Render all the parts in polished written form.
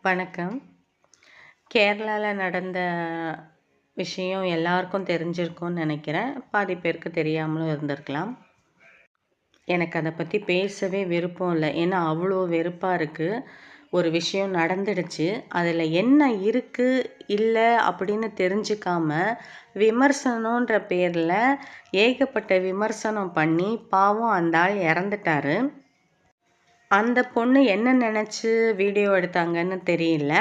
வணக்கம். கேரளால நடந்த விஷயம் எல்லாருக்கும் தெரிஞ்சிருக்கும்னு நெனைக்கிறேன். பாதி பேருக்கு தெரியாமலும் இருந்திருக்கலாம். எனக்கு அத பத்தி பேசவே விருப்பம் இல்ல. ஏன்னா, அவ்ளோ வெறுப்பா இருக்கு. ஒரு விஷயம் நடந்துடுச்சு. அதுல என்ன இருக்கு, இல்ல அப்படின்னு தெரிஞ்சுக்காம, விமர்சனம்ன்ற பேர்ல ஏகப்பட்ட விமர்சனம் பண்ணி, பாவம் அந்த ஆள் இறந்துட்டாரு. அந்த பொண்ணு என்ன நெனச்சு வீடியோ எடுத்தாங்கன்னு தெரியல.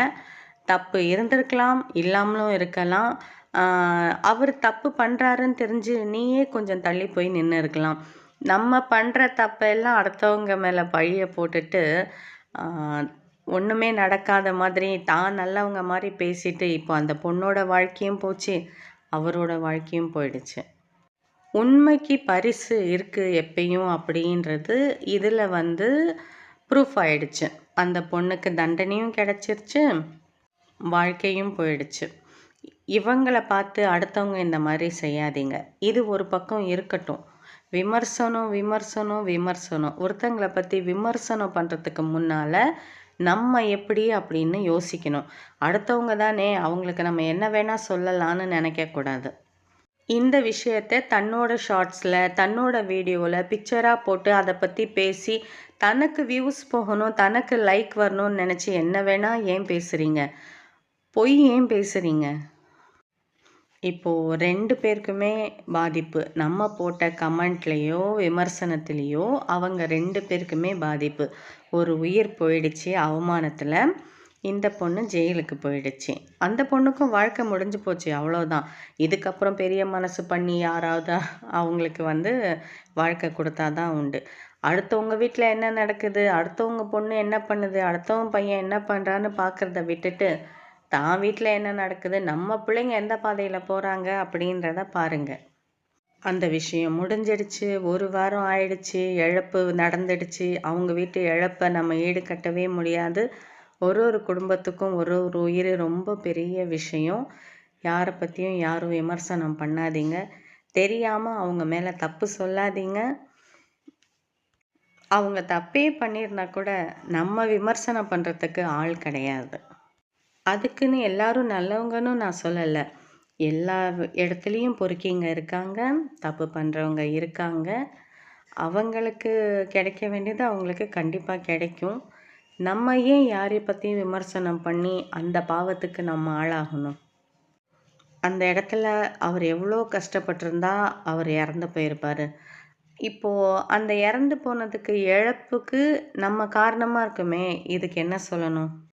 தப்பு இருந்திருக்கலாம், இல்லாமலும் இருக்கலாம். ஆ அவரு தப்பு பண்றாருன்னு தெரிஞ்சு நீயே கொஞ்சம் தள்ளி போய் நின்னு இருக்கலாம். நம்ம பண்ற தப்பெல்லாம் அடுத்தவங்க மேல பழிய போட்டுட்டு, ஆ ஒண்ணுமே நடக்காத மாதிரி, தான் நல்லவங்க மாரி பேசிட்டு, இப்போ அந்த பொண்ணோட வாழ்க்கையும் போச்சு, அவரோட வாழ்க்கையும் போயிடுச்சு. உண்மைக்கு பரிசு இருக்கு எப்பயும் அப்படின்றது இதுல ப்ரூஃப் ஆயிடுச்சு. அந்த பொண்ணுக்கு தண்டனையும் கிடைச்சிருச்சு, வாழ்க்கையும் போயிடுச்சு. இவங்கள பார்த்து அடுத்தவங்க இந்த மாரி செய்யாதீங்க. இது ஒரு பக்கம் இருக்கட்டும். விமர்சனம், விமர்சனம், விமர்சனம். ஒருத்தங்கள பத்தி விமர்சனம் பண்றதுக்கு முன்னால, நம்ம எப்படி அப்படின்னு யோசிக்கணும். அடுத்தவங்க தானே, அவங்களுக்கு நம்ம என்ன வேணா சொல்லலான்னு நெனைக்கக்கூடாது. இந்த விஷயத்த தன்னோட ஷார்ட்ஸில் தன்னோட வீடியோவில் பிக்சராக போட்டு அதை பற்றி பேசி தனக்கு வியூஸ் போகணும், தனக்கு லைக் வரணும்னு நினச்சி என்ன வேணால் ஏன் பேசுகிறீங்க? பொய் ஏன் பேசுகிறீங்க? இப்போது 2 பேருக்குமே பாதிப்பு. நம்ம போட்ட கமெண்ட்லேயோ விமர்சனத்துலேயோ அவங்க 2 பேருக்குமே பாதிப்பு. ஒரு உயிர் போயிடுச்சு அவமானத்தில். இந்த பொண்ணு ஜெயிலுக்கு போயிடுச்சு. அந்த பொண்ணுக்கும் வாழ்க்கை முடிஞ்சு போச்சு, அவ்வளோதான். இதுக்கப்புறம் பெரிய மனசு பண்ணி யாராவது அவங்களுக்கு வாழ்க்கை கொடுத்தா தான் உண்டு. அடுத்தவங்க வீட்டில் என்ன நடக்குது, அடுத்தவங்க பொண்ணு என்ன பண்ணுது, அடுத்தவங்க பையன் என்ன பண்ணுறான்னு பார்க்குறத விட்டுட்டு, தான் வீட்டில் என்ன நடக்குது, நம்ம பிள்ளைங்க எந்த பாதையில் போகிறாங்க அப்படின்றத பாருங்க. அந்த விஷயம் முடிஞ்சிடுச்சு. 1 வாரம் ஆயிடுச்சு. இழப்பு நடந்துடுச்சு. அவங்க வீட்டு இழப்பை நம்ம ஈடுகட்டவே முடியாது. ஒரு குடும்பத்துக்கும் ஒரு உயிர் ரொம்ப பெரிய விஷயம். யாரை பற்றியும் யாரும் விமர்சனம் பண்ணாதீங்க. தெரியாமல் அவங்க மேலே தப்பு சொல்லாதீங்க. அவங்க தப்பே பண்ணியிருந்தா கூட நம்ம விமர்சனம் பண்ணுறதுக்கு ஆள் கிடையாது. அதுக்குன்னு எல்லாரும் நல்லவங்கன்னு நான் சொல்லலை. எல்லா இடத்துலையும் பொறுக்கிங்க இருக்காங்க, தப்பு பண்ணுறவங்க இருக்காங்க. அவங்களுக்கு கிடைக்க வேண்டியது அவங்களுக்கு கண்டிப்பாக கிடைக்கும். நம்ம ஏன் யாரை பற்றியும் விமர்சனம் பண்ணி அந்த பாவத்துக்கு நம்ம ஆளாகணும்? அந்த இடத்துல அவர் எவ்வளோ கஷ்டப்பட்டிருந்தா அவர் இறந்து போயிருப்பார். இப்போது அந்த இறந்து போனதுக்கு இழப்புக்கு நம்ம காரணமாக இருக்குமே, இதுக்கு என்ன சொல்லணும்?